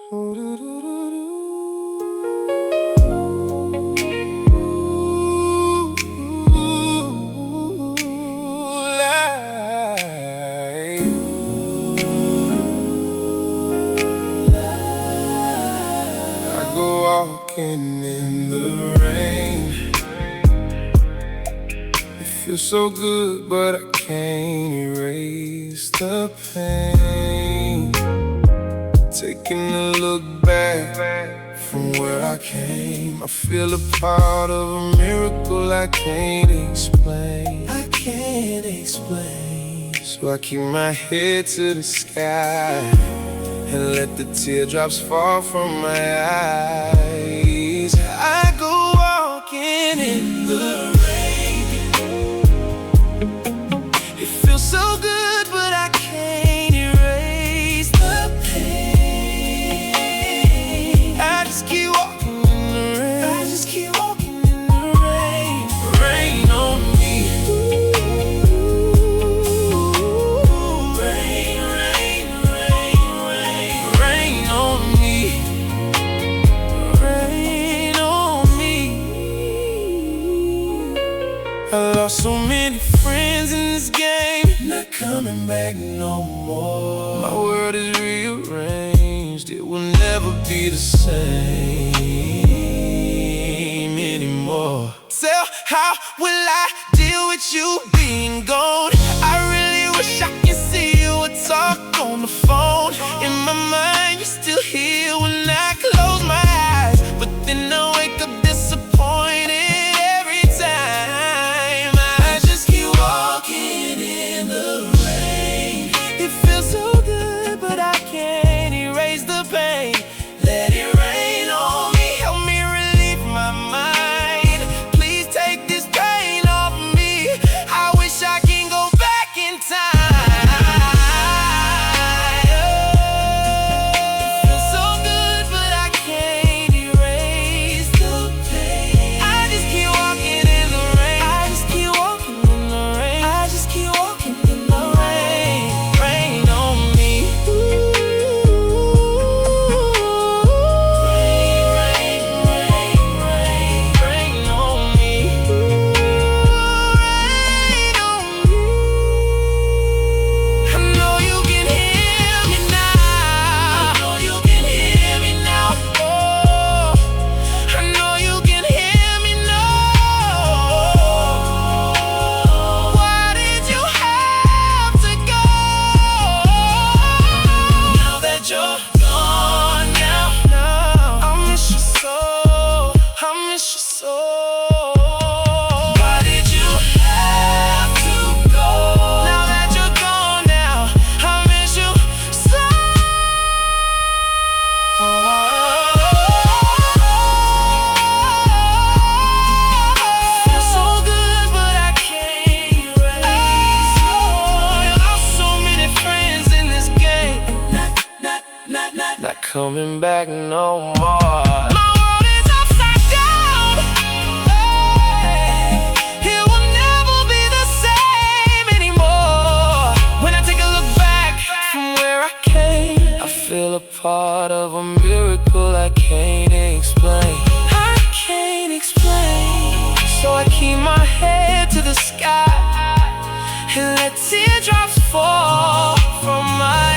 I go walking in the rain. It feels so good, but I can't erase the pain. Taking a look back from where I came, I feel a part of a miracle I can't explain. I can't explain. So I keep my head to the sky and let the teardrops fall from my eyes. I go walking in the rain. It feels so good, but I can't erase the pain. I just keep walking in the rain. I just keep walking in the rain. Rain on me. Rain, rain, rain, rain. Rain on me. Rain on me. I lost so many friends in this game, not coming back no more. My world is rearranged, it will never be the same anymore. So how will I deal with you being gone? I really wish I could see you or talk on the phone. In my mind, you're still here when I close my eyes, but then I wake up disappointed every time. I just keep walking in the rain. It feels so good, but I can't erase the pain. Let it rain on me, help me relieve my mind. Please take this pain off me. I wish I can go back in time. It feels so good, but I can't erase the pain. I just keep walking in the rain. I just keep walking in the rain. I just keep walking in the rain. Rain on me. Rain, rain, rain, rain on me. Rain on me. I know you can hear me now. I know you can hear me now. Oh, I know you can hear me now. Why did you have to go? Now that you're gone, now I miss you so. I miss you so. Why did you have to go? Now that you're gone, now I miss you so. Feels so good, but I can't erase. I lost so many friends in this game, not coming back no more. My world is upside down. It will never be the same anymore. When I take a look back from where I came, I feel a part of a miracle I can't explain. I can't explain. So I keep my head to the sky and let teardrops fall from my